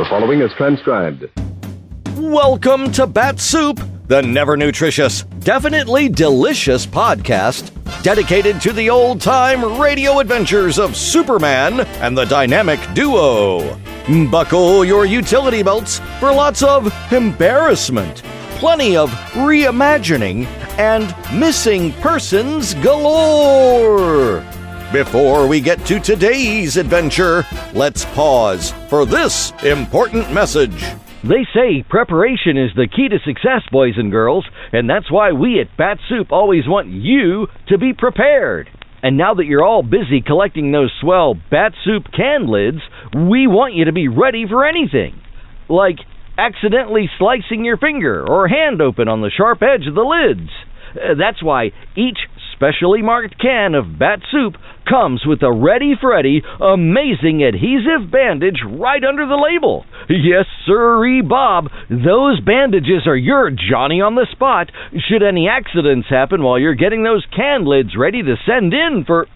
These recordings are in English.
The following is transcribed. Welcome to Bat-Supe, the never nutritious, definitely delicious podcast dedicated to the old-time radio adventures of Superman and the dynamic duo. Buckle your utility belts for lots of embarrassment, plenty of reimagining, and missing persons galore. Before we get to today's adventure, let's pause for this important message. They say preparation is the key to success, boys and girls, and that's why we at Bat-Supe always want you to be prepared. And now that you're all busy collecting those swell Bat-Supe can lids, we want you to be ready for anything. Like accidentally slicing your finger or hand open on the sharp edge of the lids. That's why each specially marked can of Bat-Supe comes with a ready-Freddy, amazing adhesive bandage right under the label. Yes, sirree, Bob, those bandages are your Johnny on the spot should any accidents happen while you're getting those can lids ready to send in for,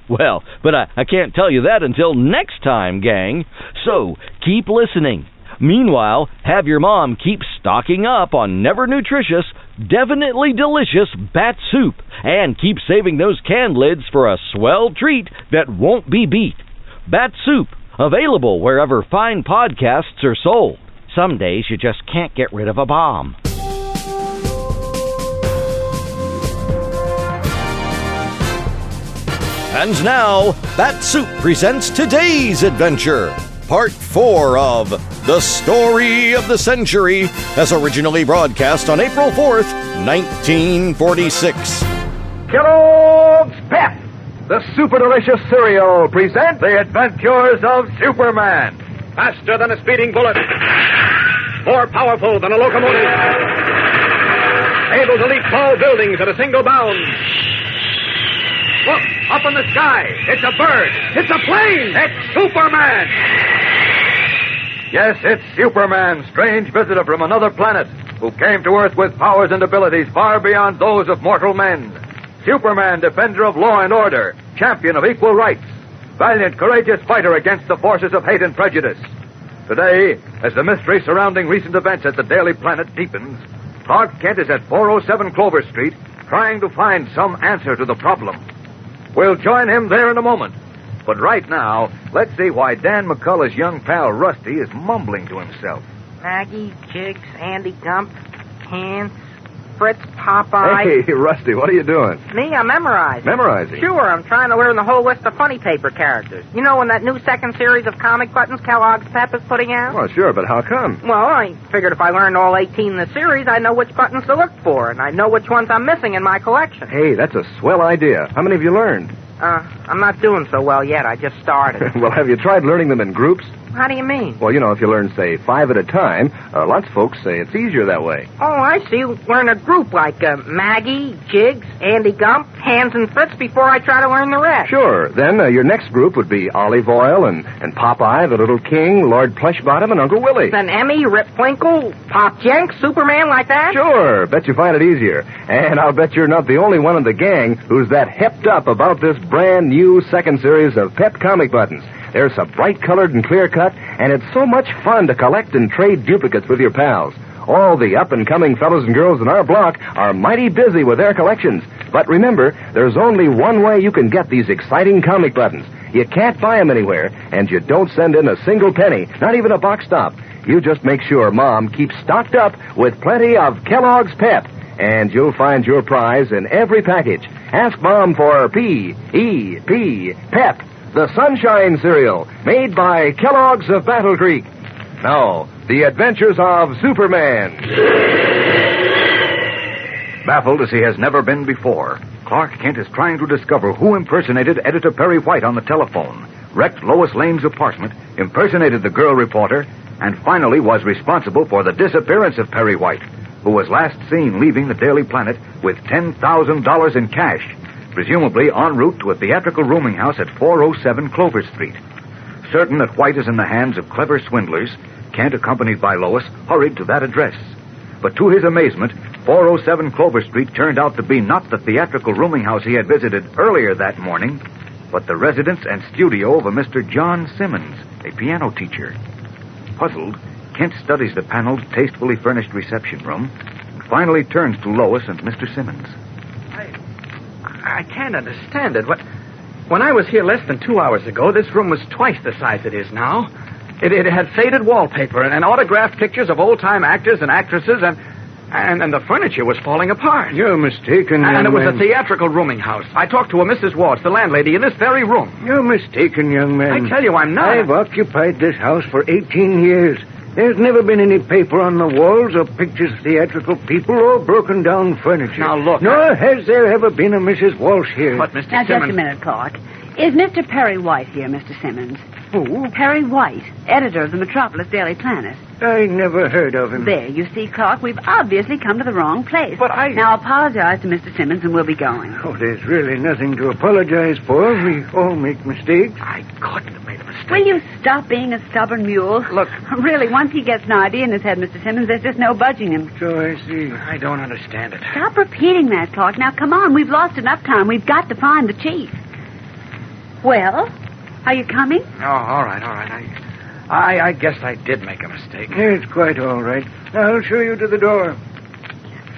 well, but I can't tell you that until next time, gang. So, keep listening. Meanwhile, have your mom keep stocking up on never nutritious, definitely delicious Bat-Supe, and keep saving those can lids for a swell treat that won't be beat. Bat-Supe, available wherever fine podcasts are sold. Some days you just can't get rid of a bomb. And now, Bat-Supe presents today's adventure. Part 4 of The Story of the Century, as originally broadcast on April 4th, 1946. Kellogg's Pep, the super delicious cereal, present The Adventures of Superman. Faster than a speeding bullet, more powerful than a locomotive, able to leap tall buildings at a single bound. Look, up in the sky, it's a bird, it's a plane, it's Superman! Yes, it's Superman, strange visitor from another planet, who came to Earth with powers and abilities far beyond those of mortal men. Superman, defender of law and order, champion of equal rights, valiant, courageous fighter against the forces of hate and prejudice. Today, as the mystery surrounding recent events at the Daily Planet deepens, Clark Kent is at 407 Clover Street, trying to find some answer to the problem. We'll join him there in a moment. But right now, let's see why Dan McCullough's young pal Rusty is mumbling to himself. Maggie, Jiggs, Andy Gump, Hans, Fritz, Popeye. Hey, Rusty, what are you doing? Me? I'm memorizing. Memorizing? Sure, I'm trying to learn the whole list of funny paper characters. You know, in that new second series of comic buttons Kellogg's Pep is putting out? Well, sure, but how come? Well, I figured if I learned all 18 in the series, I'd know which buttons to look for, and I'd know which ones I'm missing in my collection. Hey, that's a swell idea. How many have you learned? I'm not doing so well yet. I just started. Well, have you tried learning them in groups? How do you mean? Well, you know, if you learn, say, 5 at a time, lots of folks say it's easier that way. Oh, I see. Learn a group like Maggie, Jiggs, Andy Gump, Hans, and Fritz before I try to learn the rest. Sure. Then your next group would be Olive Oil and Popeye, the Little King, Lord Plushbottom, and Uncle Willie. Then Emmy, Rip Winkle, Pop Jenks, Superman, like that? Sure. Bet you find it easier. And I'll bet you're not the only one in the gang who's that hepped up about this brand new second series of Pep comic buttons. They're so bright-colored and clear-cut, and it's so much fun to collect and trade duplicates with your pals. All the up-and-coming fellows and girls in our block are mighty busy with their collections. But remember, there's only one way you can get these exciting comic buttons. You can't buy them anywhere, and you don't send in a single penny, not even a box top. You just make sure Mom keeps stocked up with plenty of Kellogg's Pep, and you'll find your prize in every package. Ask Mom for P-E-P, Pep, the Sunshine Cereal, made by Kellogg's of Battle Creek. Now, the adventures of Superman. Baffled as he has never been before, Clark Kent is trying to discover who impersonated Editor Perry White on the telephone, wrecked Lois Lane's apartment, impersonated the girl reporter, and finally was responsible for the disappearance of Perry White, who was last seen leaving the Daily Planet with $10,000 in cash, presumably en route to a theatrical rooming house at 407 Clover Street. Certain that White is in the hands of clever swindlers, Kent, accompanied by Lois, hurried to that address. But to his amazement, 407 Clover Street turned out to be not the theatrical rooming house he had visited earlier that morning, but the residence and studio of a Mr. John Simmons, a piano teacher. Puzzled, Kent studies the paneled, tastefully furnished reception room and finally turns to Lois and Mr. Simmons. I can't understand it. When I was here less than 2 hours ago, this room was twice the size it is now. It had faded wallpaper and autographed pictures of old-time actors and actresses, and the furniture was falling apart. You're mistaken, And it young was man. a theatrical rooming house. I talked to a Mrs. Walsh, the landlady, in this very room. You're mistaken, young man. I tell you, I'm not. I've occupied this house for 18 years. There's never been any paper on the walls or pictures of theatrical people or broken down furniture. Now, look, Nor has there ever been a Mrs. Walsh here. But, Mr. Now, just Simmons... a minute, Clark. Is Mr. Perry White here, Mr. Simmons? Who? Perry White, editor of the Metropolis Daily Planet. I never heard of him. There, you see, Clark, we've obviously come to the wrong place. But I... Now, apologize to Mr. Simmons and we'll be going. Oh, there's really nothing to apologize for. We all make mistakes. I couldn't have made a mistake. Will you stop being a stubborn mule? Look... Really, once he gets an idea in his head, Mr. Simmons, there's just no budging him. So I see. I don't understand it. Stop repeating that, Clark. Now, come on, we've lost enough time. We've got to find the chief. Well, are you coming? Oh, all right. I guess I did make a mistake. It's quite all right. I'll show you to the door.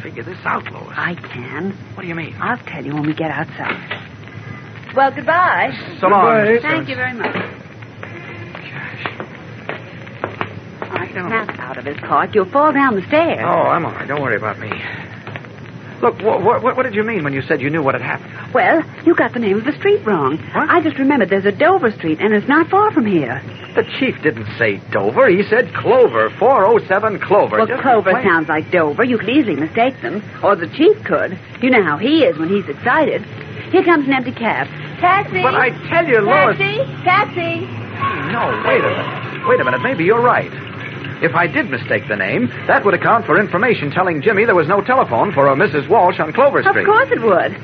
Figure this out, Lois. I can. What do you mean? I'll tell you when we get outside. Well, goodbye. So long. Goodbye. Thank you very much. All right, snap out of it, Clark. You'll fall down the stairs. Oh, I'm all right. Don't worry about me. Look, what did you mean when you said you knew what had happened? Well, you got the name of the street wrong. What? I just remembered there's a Dover Street, and it's not far from here. The chief didn't say Dover. He said Clover, 407 Clover. Well, Just Clover plain- sounds like Dover. You could easily mistake them. Or the chief could. You know how he is when he's excited. Here comes an empty cab. Taxi! But I tell you, Lois... Taxi! No, wait a minute. Wait a minute. Maybe you're right. If I did mistake the name, that would account for information telling Jimmy there was no telephone for a Mrs. Walsh on Clover Street. Of course it would.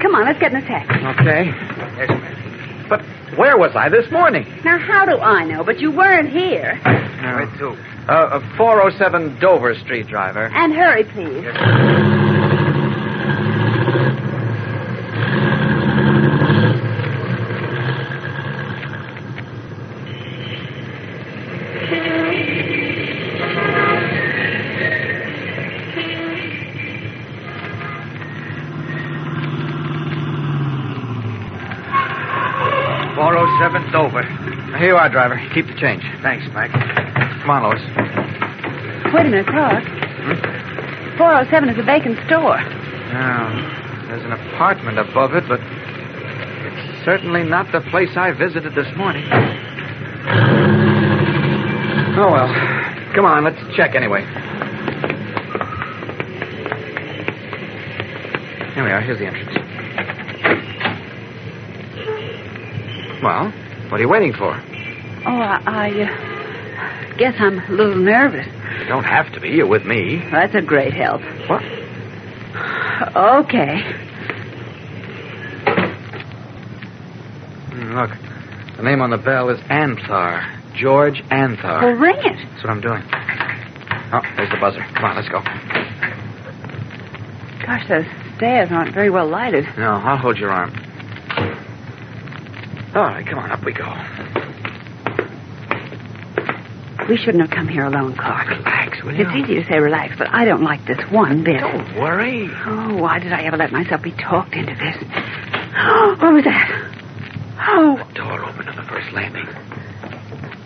Come on, let's get in a taxi. Okay. Yes, ma'am. But where was I this morning? Now, how do I know? But you weren't here. Where to? 407 Dover Street, driver. And hurry, please. Dover. Here you are, driver. Keep the change. Thanks, Mike. Come on, Lois. Wait a minute, Clark. 407 is a vacant store. Now, there's an apartment above it, but it's certainly not the place I visited this morning. Oh, well. Come on, let's check anyway. Here we are. Here's the entrance. Well, what are you waiting for? Oh, I guess I'm a little nervous. You don't have to be. You're with me. That's a great help. What? Okay. Look, the name on the bell is Anthar. George Anthar. Well, ring it. That's what I'm doing. Oh, there's the buzzer. Come on, let's go. Gosh, those stairs aren't very well lighted. No, I'll hold your arm. All right, come on, up we go. We shouldn't have come here alone, Clark. Relax, will you? It's easy to say relax, but I don't like this one bit. Don't worry. Oh, why did I ever let myself be talked into this? What was that? Oh, The door opened on the first landing.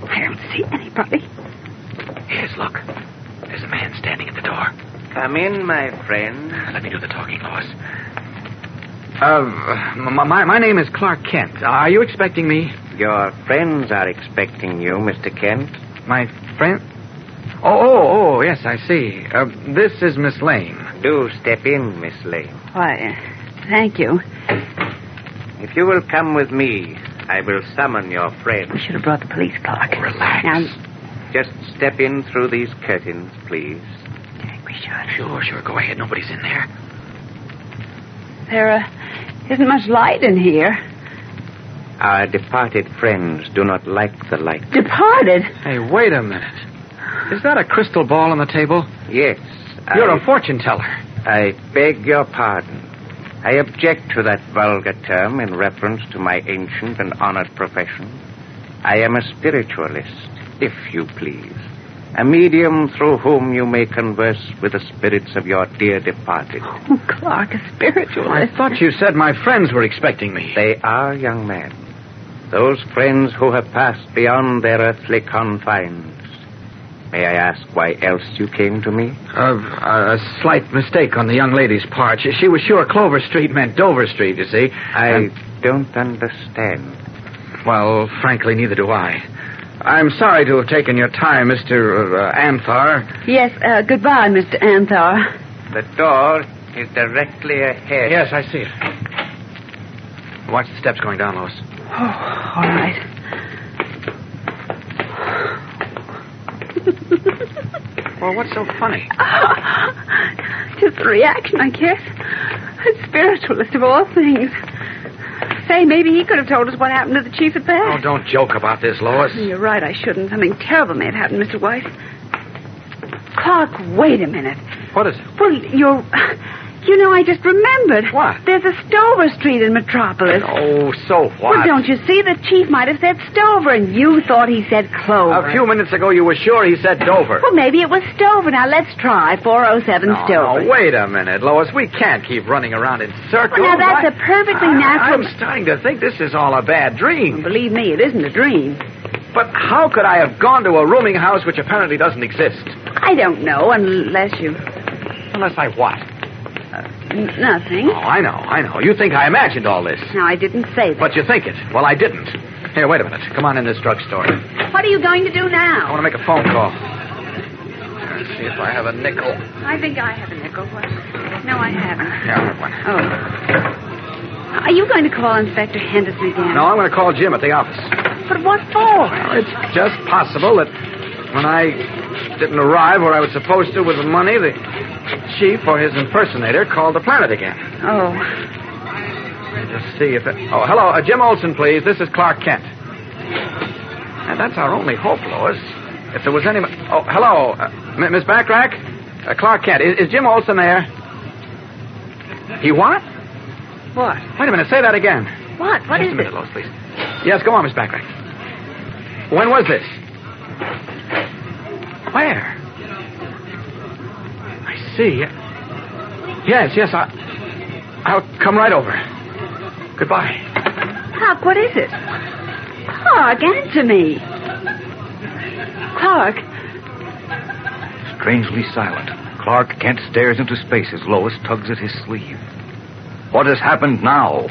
I don't see anybody. Yes, look. There's a man standing at the door. Come in, my friend. Let me do the talking, Lois. My name is Clark Kent. Are you expecting me? Your friends are expecting you, Mr. Kent. My friend? Oh, yes, I see. This is Miss Lane. Do step in, Miss Lane. Why, thank you. If you will come with me, I will summon your friend. We should have brought the police, Clark. Relax. Now, Just step in through these curtains, please. we should. Sure. Go ahead. Nobody's in there. There isn't much light in here. Our departed friends do not like the light. Departed? Hey, wait a minute. Is that a crystal ball on the table? Yes. You're a fortune teller. I beg your pardon. I object to that vulgar term in reference to my ancient and honored profession. I am a spiritualist, if you please. A medium through whom you may converse with the spirits of your dear departed. Oh, Clark, a spiritualist. I thought you said my friends were expecting me. They are, young man. Those friends who have passed beyond their earthly confines. May I ask why else you came to me? A slight mistake on the young lady's part. She was sure Clover Street meant Dover Street, you see. I don't understand. Well, frankly, neither do I. I'm sorry to have taken your time, Mr. Anthar. Yes, goodbye, Mr. Anthar. The door is directly ahead. Yes, I see it. Watch the steps going down, Lois. Oh, all right. Well, what's so funny? Just the reaction, I guess. A spiritualist of all things. Say, maybe he could have told us what happened to the chief at Bat. Oh, don't joke about this, Lois. You're right, I shouldn't. Something terrible may have happened, Mr. White. Clark, wait a minute. What is it? Well, You know, I just remembered. What? There's a Stover Street in Metropolis. Oh, so what? Well, don't you see? The chief might have said Stover, and you thought he said Clover. A few minutes ago, you were sure he said Dover. Well, maybe it was Stover. Now, let's try 407 Stover. No, wait a minute, Lois. We can't keep running around in circles. Well, now, that's a perfectly natural... I'm starting to think this is all a bad dream. Well, believe me, it isn't a dream. But how could I have gone to a rooming house which apparently doesn't exist? I don't know, unless you... Unless I what? Nothing. Oh, I know. You think I imagined all this. No, I didn't say that. But you think it. Well, I didn't. Here, wait a minute. Come on in this drugstore. What are you going to do now? I want to make a phone call. Let's see if I have a nickel. I think I have a nickel. What? No, I haven't. Here, I have one. Oh. Are you going to call Inspector Henderson again? No, I'm going to call Jim at the office. But what for? Well, it's just possible that when I didn't arrive where I was supposed to with the money, the chief or his impersonator called the planet again. Oh. Just see if it... Oh, hello. Jim Olsen, please. This is Clark Kent. And that's our only hope, Lois. If there was any... Oh, hello. Miss Backrack? Clark Kent. Is Jim Olsen there? He what? What? Wait a minute. Say that again. What? What Just is a minute, it? Lois, please. Yes, go on, Miss Backrack. When was this? Where? I see. Yes, I'll come right over. Goodbye. Clark, what is it? Clark, answer me. Clark. Strangely silent, Clark Kent stares into space as Lois tugs at his sleeve. What has happened now?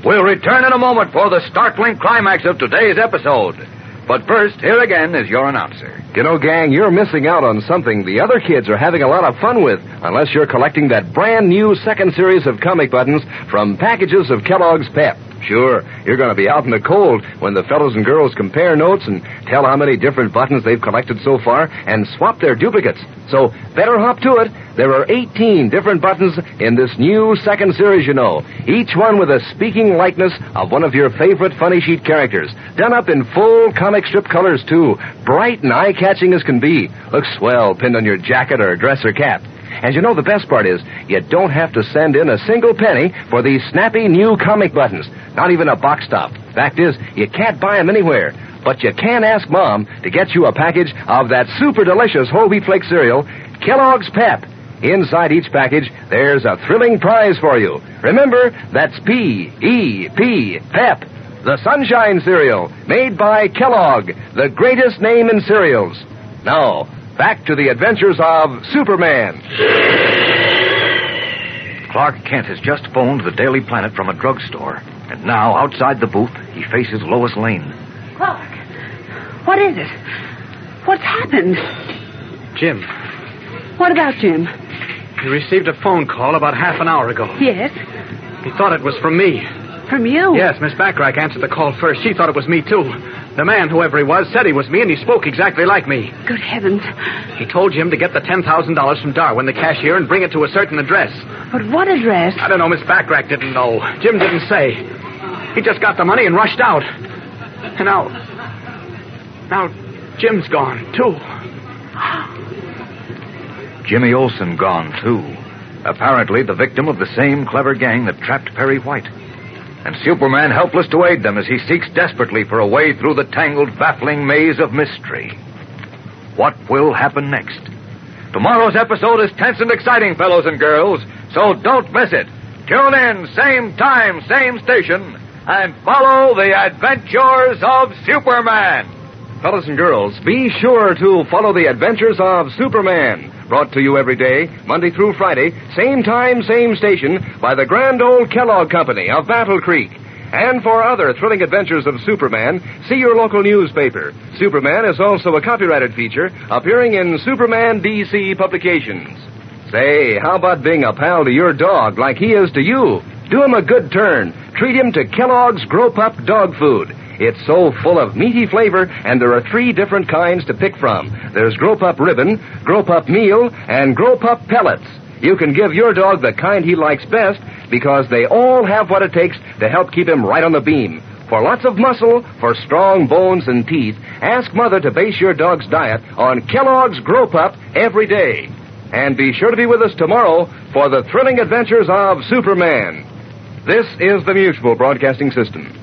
We'll return in a moment for the startling climax of today's episode. But first, here again is your announcer. You know, gang, you're missing out on something the other kids are having a lot of fun with, unless you're collecting that brand new second series of comic buttons from packages of Kellogg's Pep. Sure, you're going to be out in the cold when the fellows and girls compare notes and tell how many different buttons they've collected so far and swap their duplicates. So, better hop to it. There are 18 different buttons in this new second series, you know. Each one with a speaking likeness of one of your favorite funny sheet characters. Done up in full comic strip colors, too. Bright and eye-catching as can be. Looks swell pinned on your jacket or dress or cap. And you know the best part is, you don't have to send in a single penny for these snappy new comic buttons. Not even a box top. Fact is, you can't buy them anywhere. But you can ask Mom to get you a package of that super delicious whole wheat flake cereal, Kellogg's Pep. Inside each package, there's a thrilling prize for you. Remember, that's P-E-P, Pep, the Sunshine Cereal, made by Kellogg, the greatest name in cereals. Now, back to the adventures of Superman. Clark Kent has just phoned the Daily Planet from a drugstore. And now, outside the booth, he faces Lois Lane. Clark, what is it? What's happened? Jim. What about Jim? He received a phone call about half an hour ago. Yes? He thought it was from me. From you? Yes, Miss Backrack answered the call first. She thought it was me, too. The man, whoever he was, said he was me, and he spoke exactly like me. Good heavens. He told Jim to get the $10,000 from Darwin, the cashier, and bring it to a certain address. But what address? I don't know. Miss Backrack didn't know. Jim didn't say. He just got the money and rushed out. And now Jim's gone, too. Jimmy Olsen gone, too. Apparently the victim of the same clever gang that trapped Perry White. And Superman helpless to aid them as he seeks desperately for a way through the tangled, baffling maze of mystery. What will happen next? Tomorrow's episode is tense and exciting, fellows and girls, so don't miss it. Tune in, same time, same station, and follow the adventures of Superman. Fellas and girls, be sure to follow the adventures of Superman. Brought to you every day, Monday through Friday, same time, same station, by the grand old Kellogg Company of Battle Creek. And for other thrilling adventures of Superman, see your local newspaper. Superman is also a copyrighted feature appearing in Superman DC publications. Say, how about being a pal to your dog like he is to you? Do him a good turn. Treat him to Kellogg's Grow Pup dog food. It's so full of meaty flavor, and there are 3 different kinds to pick from. There's Grow Pup Ribbon, Grow Pup Meal, and Grow Pup Pellets. You can give your dog the kind he likes best because they all have what it takes to help keep him right on the beam. For lots of muscle, for strong bones and teeth, ask Mother to base your dog's diet on Kellogg's Grow Pup every day. And be sure to be with us tomorrow for the thrilling adventures of Superman. This is the Mutual Broadcasting System.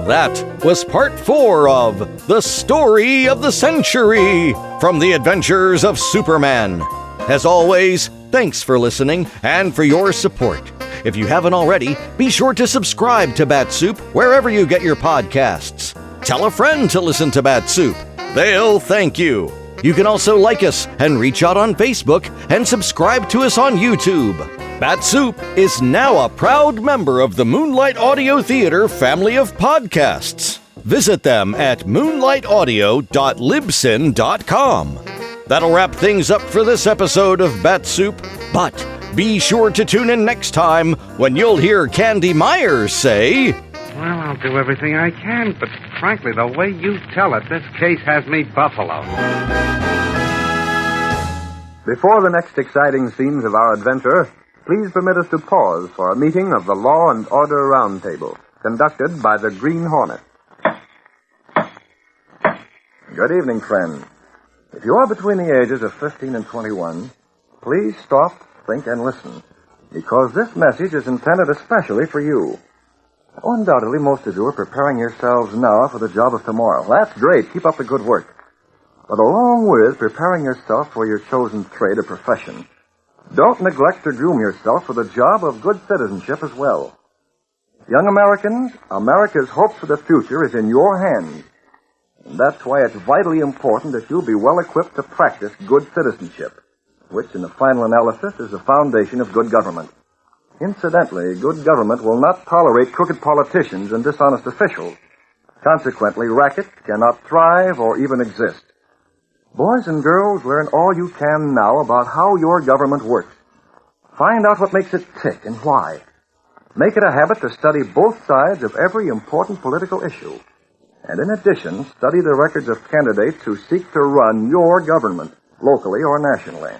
That was part 4 of The Story of the Century from the Adventures of Superman. As always, thanks for listening and for your support. If you haven't already, be sure to subscribe to Bat-Supe wherever you get your podcasts. Tell a friend to listen to Bat-Supe. They'll thank you. You can also like us and reach out on Facebook and subscribe to us on YouTube. Bat-Supe is now a proud member of the Moonlight Audio Theater family of podcasts. Visit them at moonlightaudio.libsyn.com. That'll wrap things up for this episode of Bat-Supe, but be sure to tune in next time when you'll hear Candy Myers say, "Well, I'll do everything I can, but frankly, the way you tell it, this case has me buffalo." Before the next exciting scenes of our adventure, please permit us to pause for a meeting of the Law and Order Roundtable, conducted by the Green Hornet. Good evening, friends. If you are between the ages of 15 and 21, please stop, think, and listen, because this message is intended especially for you. Undoubtedly, most of you are preparing yourselves now for the job of tomorrow. That's great. Keep up the good work. But along with preparing yourself for your chosen trade or profession, don't neglect to groom yourself for the job of good citizenship as well. Young Americans, America's hope for the future is in your hands. And that's why it's vitally important that you be well equipped to practice good citizenship, which in the final analysis is the foundation of good government. Incidentally, good government will not tolerate crooked politicians and dishonest officials. Consequently, racket cannot thrive or even exist. Boys and girls, learn all you can now about how your government works. Find out what makes it tick and why. Make it a habit to study both sides of every important political issue. And in addition, study the records of candidates who seek to run your government, locally or nationally.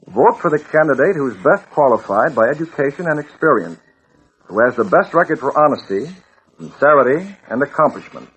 Vote for the candidate who is best qualified by education and experience, who has the best record for honesty, sincerity, and accomplishment.